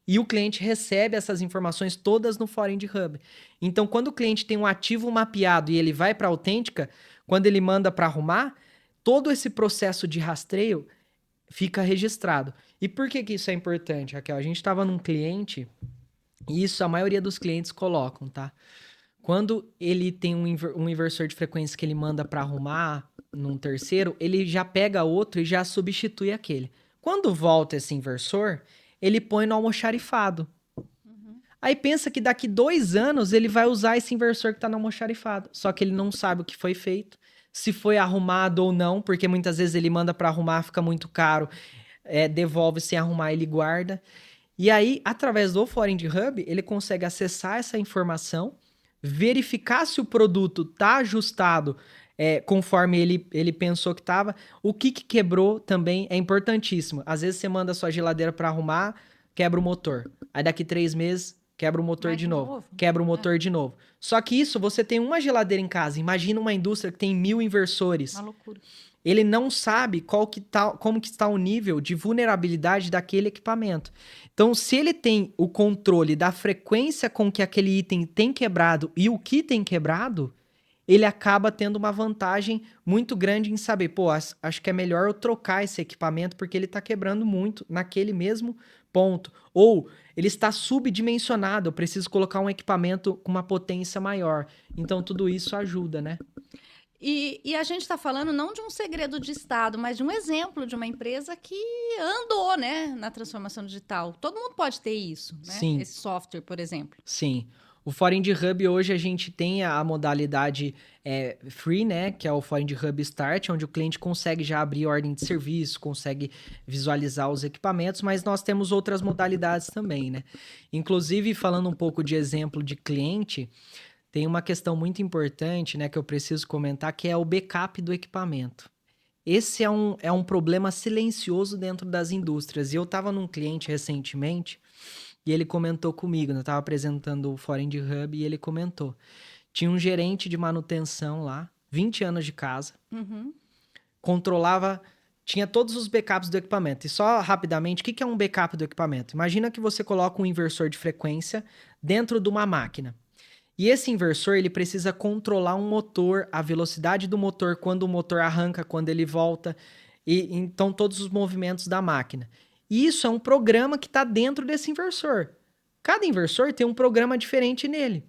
e o cliente recebe essas informações todas no Foreign Hub. Então, quando o cliente tem um ativo mapeado e ele vai para a Autêntica, quando ele manda para arrumar, todo esse processo de rastreio fica registrado. E por que isso é importante, Raquel? A gente estava num cliente, e isso a maioria dos clientes colocam, tá? Quando ele tem um inversor de frequência que ele manda para arrumar num terceiro, ele já pega outro e já substitui aquele. Quando volta esse inversor, ele põe no almoxarifado. Aí pensa que daqui 2 anos ele vai usar esse inversor que está no almoxarifado. Só que ele não sabe o que foi feito, se foi arrumado ou não, porque muitas vezes ele manda para arrumar, fica muito caro, devolve sem arrumar, ele guarda. E aí, através do Foreign Hub, ele consegue acessar essa informação, verificar se o produto está ajustado conforme ele pensou que estava. O que quebrou também é importantíssimo. Às vezes você manda a sua geladeira para arrumar, quebra o motor. Aí daqui 3 meses, quebra o motor de novo. Quebra o motor de novo. Só que isso, você tem uma geladeira em casa. Imagina uma indústria que tem 1000 inversores. Uma loucura. Ele não sabe como que está o nível de vulnerabilidade daquele equipamento. Então, se ele tem o controle da frequência com que aquele item tem quebrado e o que tem quebrado, ele acaba tendo uma vantagem muito grande em saber, pô, acho que é melhor eu trocar esse equipamento porque ele está quebrando muito naquele mesmo ponto. Ou ele está subdimensionado, eu preciso colocar um equipamento com uma potência maior. Então, tudo isso ajuda, né? E a gente está falando não de um segredo de Estado, mas de um exemplo de uma empresa que andou, né, na transformação digital. Todo mundo pode ter isso, né? Sim. Esse software, por exemplo. Sim. O Foreign Hub hoje a gente tem a modalidade free, né? Que é o Foreign Hub Start, onde o cliente consegue já abrir ordem de serviço, consegue visualizar os equipamentos, mas nós temos outras modalidades também, né? Inclusive, falando um pouco de exemplo de cliente, tem uma questão muito importante, né, que eu preciso comentar, que é o backup do equipamento. Esse é um problema silencioso dentro das indústrias. E eu estava num cliente recentemente e ele comentou comigo, né, eu estava apresentando o Foreign Hub e ele comentou. Tinha um gerente de manutenção lá, 20 anos de casa, controlava, tinha todos os backups do equipamento. E só rapidamente, o que é um backup do equipamento? Imagina que você coloca um inversor de frequência dentro de uma máquina. E esse inversor, ele precisa controlar um motor, a velocidade do motor, quando o motor arranca, quando ele volta, e então todos os movimentos da máquina. E isso é um programa que está dentro desse inversor. Cada inversor tem um programa diferente nele.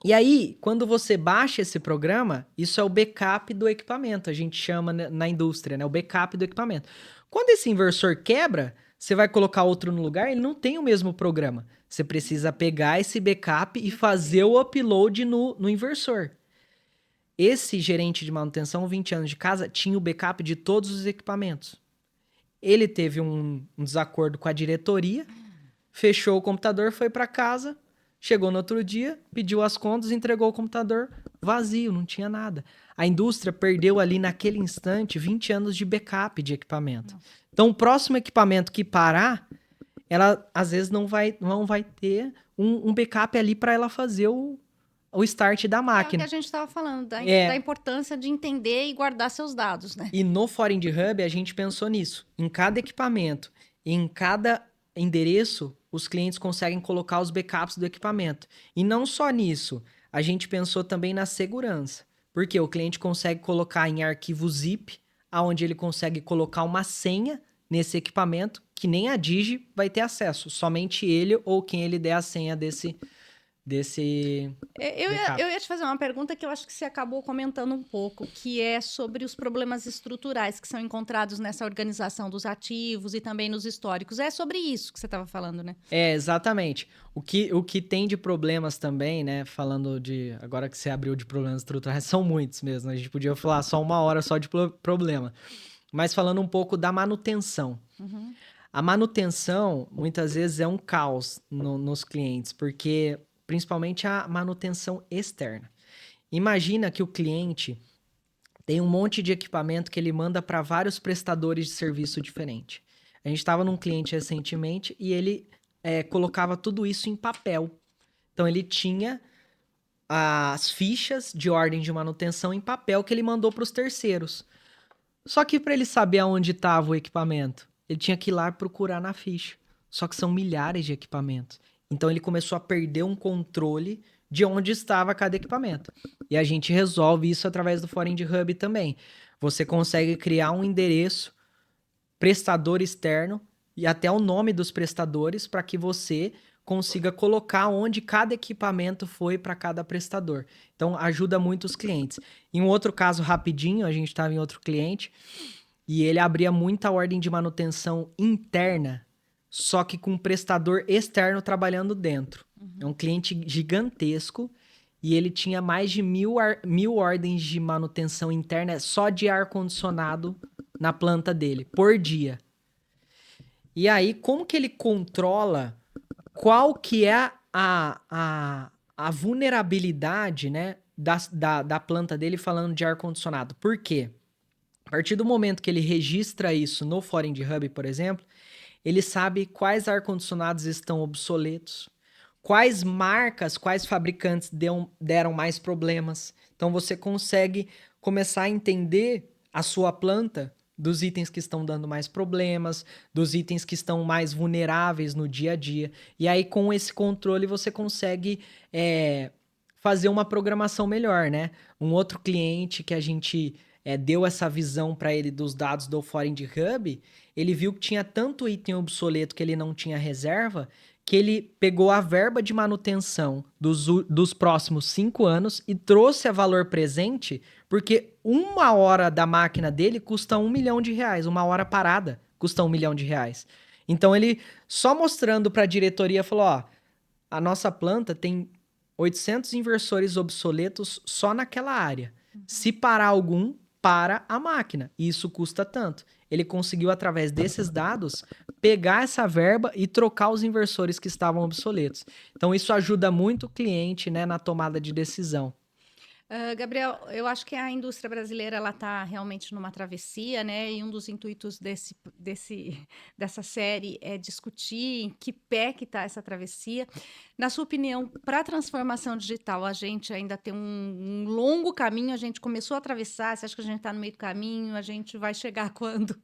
E aí, quando você baixa esse programa, isso é o backup do equipamento, a gente chama na indústria, né? O backup do equipamento. Quando esse inversor quebra, você vai colocar outro no lugar, ele não tem o mesmo programa. Você precisa pegar esse backup e fazer o upload no inversor. Esse gerente de manutenção, 20 anos de casa, tinha o backup de todos os equipamentos. Ele teve um desacordo com a diretoria, fechou o computador, foi para casa, chegou no outro dia, pediu as contas, entregou o computador vazio, não tinha nada. A indústria perdeu ali naquele instante 20 anos de backup de equipamento. Então, o próximo equipamento que parar, ela às vezes não vai ter um backup ali para ela fazer o start da máquina. É o que a gente estava falando, da importância de entender e guardar seus dados, né? E no Foreign Hub a gente pensou nisso. Em cada equipamento, em cada endereço, os clientes conseguem colocar os backups do equipamento. E não só nisso, a gente pensou também na segurança. Porque o cliente consegue colocar em arquivo zip, onde ele consegue colocar uma senha nesse equipamento, que nem a Digi vai ter acesso. Somente ele ou quem ele der a senha desse eu ia te fazer uma pergunta que eu acho que você acabou comentando um pouco, que é sobre os problemas estruturais que são encontrados nessa organização dos ativos e também nos históricos. É sobre isso que você estava falando, né? Exatamente. O que tem de problemas também, né? Falando de... Agora que você abriu de problemas estruturais, são muitos mesmo. A gente podia falar só 1 hora só de problema. Mas falando um pouco da manutenção. A manutenção, muitas vezes, é um caos nos clientes, porque principalmente a manutenção externa. Imagina que o cliente tem um monte de equipamento que ele manda para vários prestadores de serviço diferente. A gente estava num cliente recentemente e ele colocava tudo isso em papel. Então ele tinha as fichas de ordem de manutenção em papel que ele mandou para os terceiros. Só que para ele saber aonde estava o equipamento, ele tinha que ir lá procurar na ficha. Só que são milhares de equipamentos. Então ele começou a perder um controle de onde estava cada equipamento. E a gente resolve isso através do Forend Hub também. Você consegue criar um endereço, prestador externo e até o nome dos prestadores para que você consiga colocar onde cada equipamento foi para cada prestador. Então, ajuda muito os clientes. Em um outro caso, rapidinho, a gente estava em outro cliente e ele abria muita ordem de manutenção interna, só que com um prestador externo trabalhando dentro. É um cliente gigantesco e ele tinha mais de 1.000 ordens de manutenção interna só de ar-condicionado na planta dele, por dia. E aí, como que ele controla qual que é a vulnerabilidade, né, da planta dele falando de ar-condicionado? Por quê? A partir do momento que ele registra isso no Forend Hub, por exemplo, ele sabe quais ar-condicionados estão obsoletos, quais marcas, quais fabricantes deram mais problemas. Então você consegue começar a entender a sua planta dos itens que estão dando mais problemas, dos itens que estão mais vulneráveis no dia a dia. E aí, com esse controle, você consegue fazer uma programação melhor, né? Um outro cliente que a gente deu essa visão para ele dos dados do Forend Hub, ele viu que tinha tanto item obsoleto que ele não tinha reserva, que ele pegou a verba de manutenção dos próximos 5 anos e trouxe a valor presente, porque 1 hora da máquina dele custa R$1 milhão, 1 hora parada custa R$1 milhão. Então ele, só mostrando para a diretoria, falou, ó, a nossa planta tem 800 inversores obsoletos só naquela área. Se parar algum, para a máquina. E isso custa tanto. Ele conseguiu, através desses dados, pegar essa verba e trocar os inversores que estavam obsoletos. Então, isso ajuda muito o cliente, né, na tomada de decisão. Gabriel, eu acho que a indústria brasileira ela está realmente numa travessia, né? E um dos intuitos dessa série é discutir em que pé que está essa travessia. Na sua opinião, para a transformação digital, a gente ainda tem um longo caminho, a gente começou a atravessar, você acha que a gente está no meio do caminho? A gente vai chegar quando?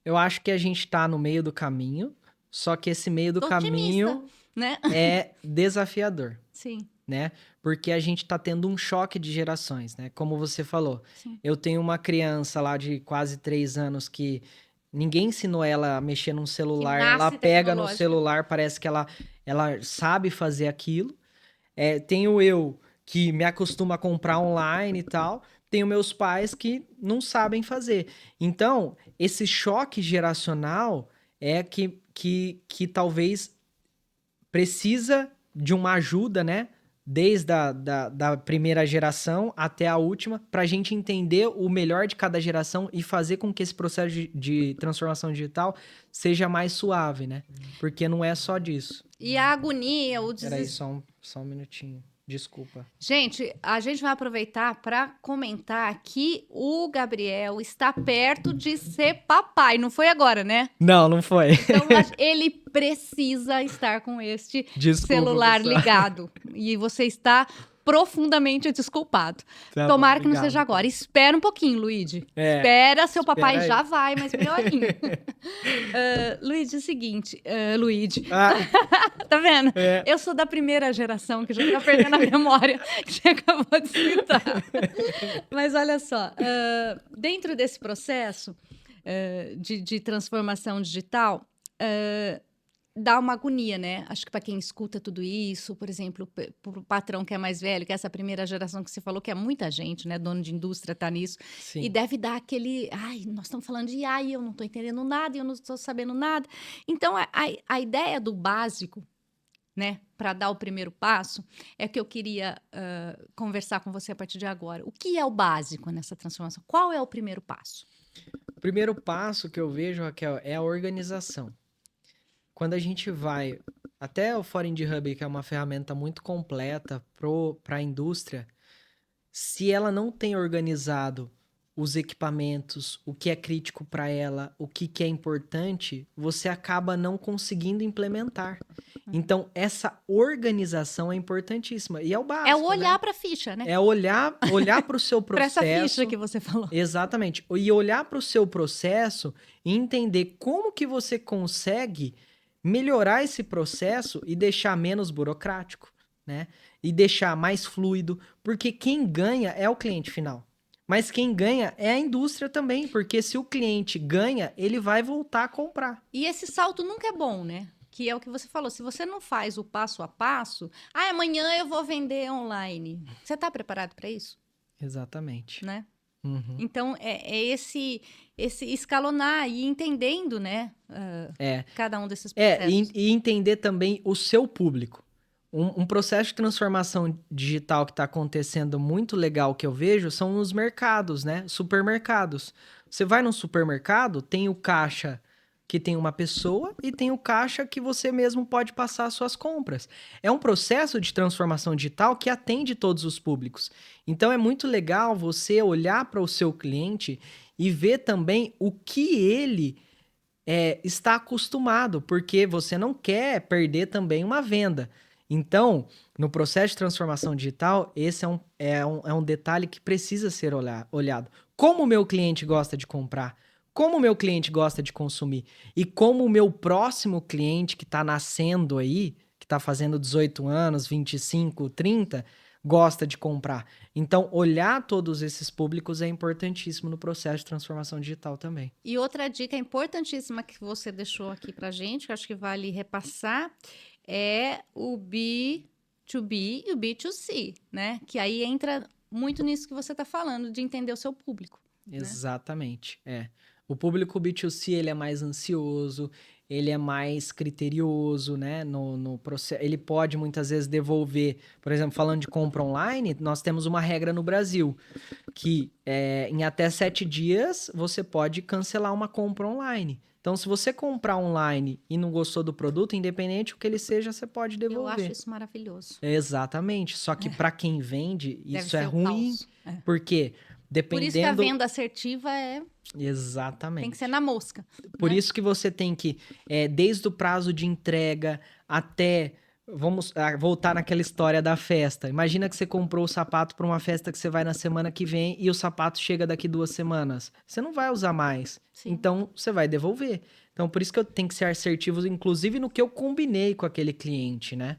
Eu acho que a gente está no meio do caminho, só que esse meio do Tô caminho otimista, né? é desafiador. Sim. Né? Porque a gente tá tendo um choque de gerações, né? Como você falou. Sim. Eu tenho uma criança lá de quase 3 anos que ninguém ensinou ela a mexer num celular. Ela pega no celular, parece que ela sabe fazer aquilo. Tenho eu que me acostumo a comprar online e tal. Tenho meus pais que não sabem fazer. Então, esse choque geracional é que talvez precisa de uma ajuda, né? Desde da primeira geração até a última, para a gente entender o melhor de cada geração e fazer com que esse processo de transformação digital seja mais suave, né? Porque não é só disso. E a agonia, o desespero... Peraí, só um minutinho. Desculpa. Gente, a gente vai aproveitar para comentar que o Gabriel está perto de ser papai. Não foi agora, né? Não foi. Então, ele precisa estar com este celular ligado. E você está profundamente desculpado. Tá, tomara que não seja agora. Espera um pouquinho, Luigi. Espera, seu papai já vai, mas melhorinho. Luigi, é o seguinte. Luigi. Tá vendo? Eu sou da primeira geração que já tá perdendo a memória que você acabou de citar. Mas olha só. Dentro desse processo de transformação digital, dá uma agonia, né? Acho que para quem escuta tudo isso, por exemplo, para o patrão que é mais velho, que é essa primeira geração que você falou, que é muita gente, né? Dono de indústria tá nisso. Sim. E deve dar aquele... Ai, nós estamos falando de AI, eu não estou entendendo nada, eu não estou sabendo nada. Então, a ideia do básico, né? Para dar o primeiro passo, é que eu queria conversar com você a partir de agora. O que é o básico nessa transformação? Qual é o primeiro passo? O primeiro passo que eu vejo, Raquel, é a organização. Quando a gente vai Até o Foreign Hub, que é uma ferramenta muito completa para a indústria, se ela não tem organizado os equipamentos, o que é crítico para ela, o que é importante, você acaba não conseguindo implementar. Então, essa organização é importantíssima. E é o É o básico, olhar né? para a ficha, né? É olhar para o seu Para essa ficha processo. que você falou. Exatamente. E olhar para o seu processo e entender como que você consegue melhorar esse processo e deixar menos burocrático, né? E deixar mais fluido, porque quem ganha é o cliente final. Mas quem ganha é a indústria também, porque se o cliente ganha, ele vai voltar a comprar. E esse salto nunca é bom, né? Que é o que você falou. Se você não faz o passo a passo, amanhã eu vou vender online. Você está preparado para isso? Exatamente. Né? Uhum. Então, é esse escalonar e entendendo, né? Cada um desses processos. E entender também o seu público. Um processo de transformação digital que está acontecendo muito legal que eu vejo são os mercados, né? Supermercados. Você vai num supermercado, tem o caixa que tem uma pessoa e tem o caixa que você mesmo pode passar as suas compras. É um processo de transformação digital que atende todos os públicos. Então é muito legal você olhar para o seu cliente e ver também o que ele está acostumado, porque você não quer perder também uma venda. Então, no processo de transformação digital, esse é um detalhe que precisa ser olhado. Como o meu cliente gosta de comprar, como o meu cliente gosta de consumir e como o meu próximo cliente que está nascendo aí, que está fazendo 18 anos, 25, 30, gosta de comprar. Então, olhar todos esses públicos é importantíssimo no processo de transformação digital também. E outra dica importantíssima que você deixou aqui pra gente, que eu acho que vale repassar, é o B2B e o B2C, né? Que aí entra muito nisso que você está falando, de entender o seu público. Exatamente, O público B2C, ele é mais ansioso, ele é mais criterioso, né, no processo. Ele pode, muitas vezes, devolver. Por exemplo, falando de compra online, nós temos uma regra no Brasil, que em até 7 dias, você pode cancelar uma compra online. Então, se você comprar online e não gostou do produto, independente do que ele seja, você pode devolver. Eu acho isso maravilhoso. Exatamente. Só que para quem vende, isso é ruim, porque dependendo... Por isso que a venda assertiva Exatamente. tem que ser na mosca. Por isso que você tem que, desde o prazo de entrega até... Vamos voltar naquela história da festa. Imagina que você comprou o sapato para uma festa que você vai na semana que vem e o sapato chega daqui 2 semanas. Você não vai usar mais. Sim. Então, você vai devolver. Então, por isso que eu tenho que ser assertivo, inclusive no que eu combinei com aquele cliente, né?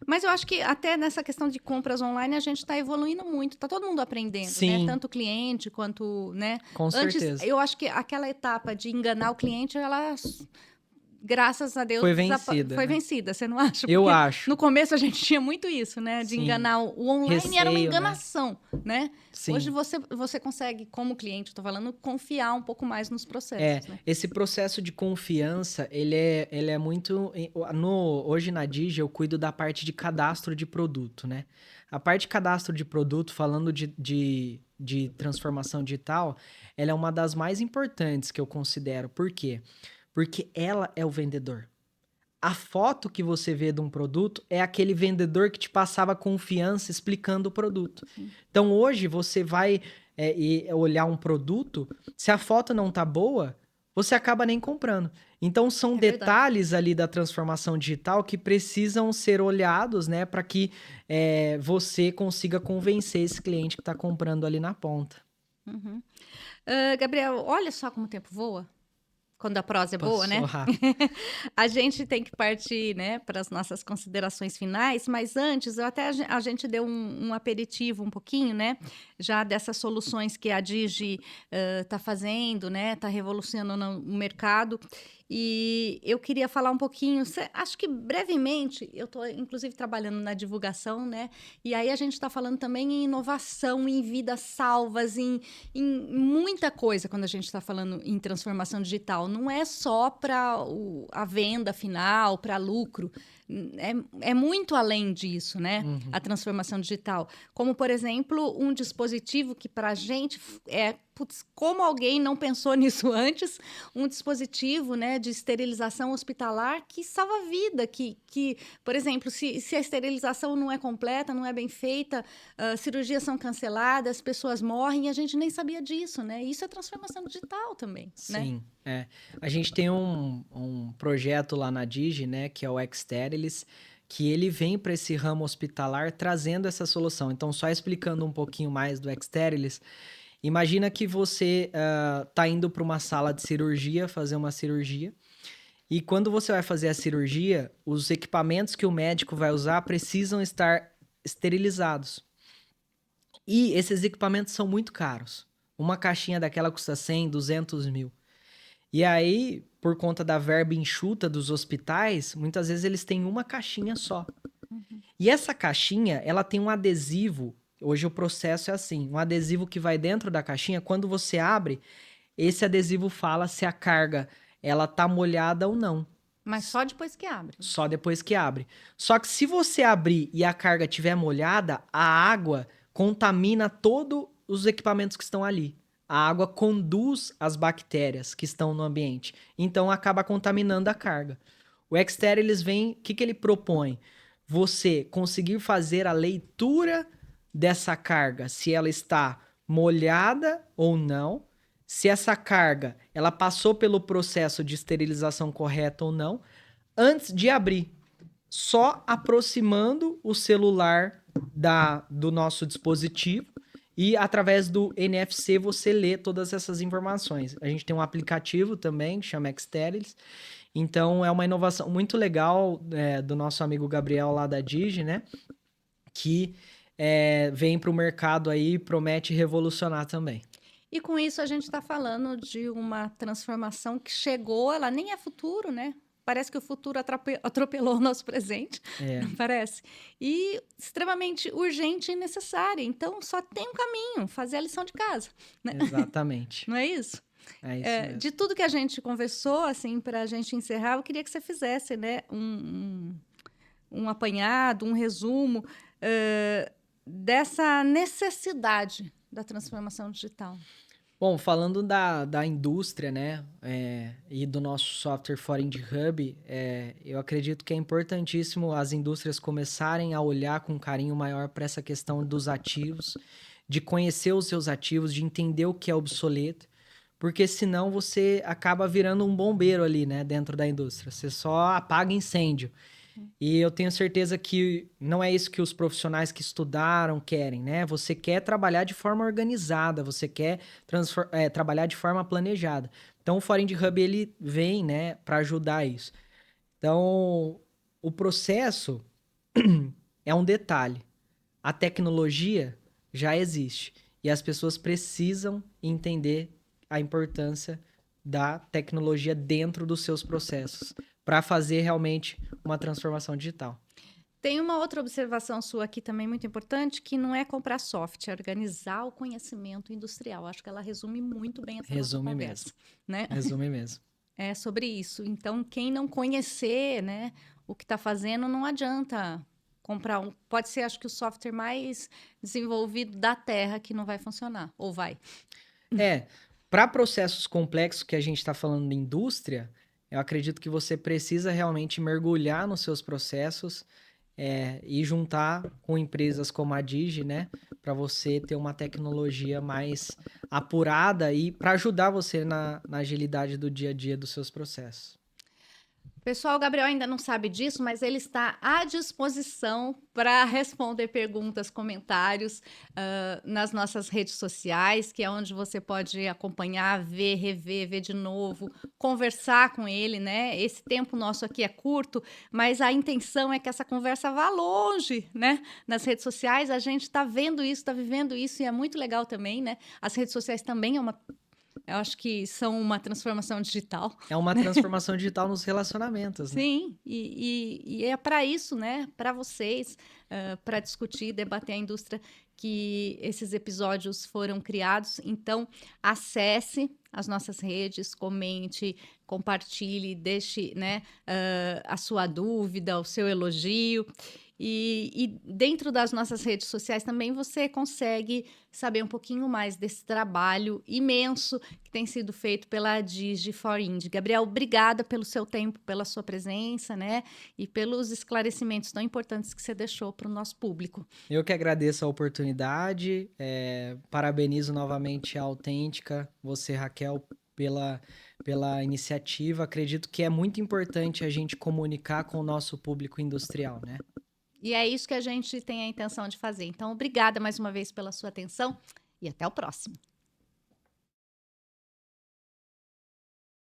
Mas eu acho que até nessa questão de compras online a gente está evoluindo muito. Está todo mundo aprendendo, Sim. né? Tanto o cliente quanto, né? Com certeza. Eu acho que aquela etapa de enganar o cliente, ela... Graças a Deus, foi vencida. Foi vencida, você não acha? Eu acho. No começo a gente tinha muito isso, né? De Sim. enganar o online, Receio, era uma enganação, né? Sim. Hoje você consegue, como cliente, estou falando, confiar um pouco mais nos processos. Né? Esse processo de confiança, ele é muito... Hoje na Digi eu cuido da parte de cadastro de produto, né? A parte de cadastro de produto, falando de transformação digital, ela é uma das mais importantes que eu considero. Por quê? Porque ela é o vendedor. A foto que você vê de um produto é aquele vendedor que te passava confiança explicando o produto. Sim. Então, hoje, você vai olhar um produto, se a foto não tá boa, você acaba nem comprando. Então, são detalhes ali da transformação digital que precisam ser olhados, né, para que você consiga convencer esse cliente que está comprando ali na ponta. Uhum. Gabriel, olha só como o tempo voa. Quando a prosa é boa, né? A gente tem que partir, né, para as nossas considerações finais, mas antes, a gente deu um aperitivo um pouquinho, né, já dessas soluções que a Digi está fazendo, né, está revolucionando o mercado. E eu queria falar um pouquinho, acho que brevemente, eu estou inclusive trabalhando na divulgação, né? E aí a gente está falando também em inovação, em vidas salvas, em muita coisa quando a gente está falando em transformação digital. Não é só para a venda final, para lucro. É muito além disso, né? A transformação digital. Como, por exemplo, um dispositivo que para a gente é putz, como alguém não pensou nisso antes? Um dispositivo, né, de esterilização hospitalar que salva a vida, por exemplo, se a esterilização não é completa, não é bem feita, cirurgias são canceladas, pessoas morrem e a gente nem sabia disso, né? Isso é transformação digital também, né? Sim, é. A gente tem um projeto lá na Digi, né, que é o Exterilis, que ele vem para esse ramo hospitalar trazendo essa solução. Então, só explicando um pouquinho mais do Exterilis, imagina que você tá indo para uma sala de cirurgia, fazer uma cirurgia, e quando você vai fazer a cirurgia, os equipamentos que o médico vai usar precisam estar esterilizados. E esses equipamentos são muito caros. Uma caixinha daquela custa 100, 200 mil. E aí, por conta da verba enxuta dos hospitais, muitas vezes eles têm uma caixinha só. E essa caixinha, ela tem um adesivo. Hoje o processo é assim, um adesivo que vai dentro da caixinha. Quando você abre, esse adesivo fala se a carga ela tá molhada ou não. Mas só depois que abre. Só depois que abre. Só que se você abrir e a carga estiver molhada, a água contamina todos os equipamentos que estão ali. A água conduz as bactérias que estão no ambiente. Então acaba contaminando a carga. O Exterilis vem, o que ele propõe? Você conseguir fazer a leitura dessa carga, se ela está molhada ou não, se essa carga ela passou pelo processo de esterilização correta ou não, antes de abrir, só aproximando o celular do nosso dispositivo e através do NFC você lê todas essas informações. A gente tem um aplicativo também que chama Exterilis. Então é uma inovação muito legal do nosso amigo Gabriel lá da Digi, né? Que vem para o mercado aí e promete revolucionar também. E com isso a gente está falando de uma transformação que chegou, ela nem é futuro, né? Parece que o futuro atropelou o nosso presente, não parece? E extremamente urgente e necessária. Então, só tem um caminho, fazer a lição de casa. Né? Exatamente. Não é isso? É isso mesmo. De tudo que a gente conversou, assim, para a gente encerrar, eu queria que você fizesse, né, um apanhado, um resumo dessa necessidade da transformação digital. Bom, falando da indústria, né, e do nosso software Foreign Hub, eu acredito que é importantíssimo as indústrias começarem a olhar com carinho maior para essa questão dos ativos, de conhecer os seus ativos, de entender o que é obsoleto, porque senão você acaba virando um bombeiro ali, né, dentro da indústria. Você só apaga incêndio. E eu tenho certeza que não é isso que os profissionais que estudaram querem, né? Você quer trabalhar de forma organizada, você quer trabalhar de forma planejada. Então, o Foreign Hub, ele vem, né, para ajudar isso. Então, o processo é um detalhe. A tecnologia já existe. E as pessoas precisam entender a importância da tecnologia dentro dos seus processos para fazer realmente uma transformação digital. Tem uma outra observação sua aqui também muito importante, que não é comprar software, é organizar o conhecimento industrial. Acho que ela resume muito bem essa nossa conversa. Né? Resume mesmo. É sobre isso. Então, quem não conhecer, né, o que está fazendo, não adianta comprar um. Pode ser, acho que, o software mais desenvolvido da Terra que não vai funcionar. Ou vai? Para processos complexos que a gente está falando de indústria, eu acredito que você precisa realmente mergulhar nos seus processos e juntar com empresas como a Digi, né? Para você ter uma tecnologia mais apurada e para ajudar você na agilidade do dia a dia dos seus processos. Pessoal, o Gabriel ainda não sabe disso, mas ele está à disposição para responder perguntas, comentários nas nossas redes sociais, que é onde você pode acompanhar, ver, rever, ver de novo, conversar com ele, né? Esse tempo nosso aqui é curto, mas a intenção é que essa conversa vá longe, né? Nas redes sociais, a gente está vendo isso, está vivendo isso, e é muito legal também, né? As redes sociais também eu acho que são uma transformação digital. É uma transformação digital nos relacionamentos, né? Sim, e é para isso, né? Para vocês, para discutir, debater a indústria, que esses episódios foram criados. Então, acesse as nossas redes, comente, compartilhe, deixe, né, a sua dúvida, o seu elogio. E dentro das nossas redes sociais também você consegue saber um pouquinho mais desse trabalho imenso que tem sido feito pela Digi4Ind. Gabriel, obrigada pelo seu tempo, pela sua presença, né? E pelos esclarecimentos tão importantes que você deixou para o nosso público. Eu que agradeço a oportunidade, parabenizo novamente a Autêntica, você, Raquel, pela iniciativa. Acredito que é muito importante a gente comunicar com o nosso público industrial, né? E é isso que a gente tem a intenção de fazer. Então, obrigada mais uma vez pela sua atenção e até o próximo.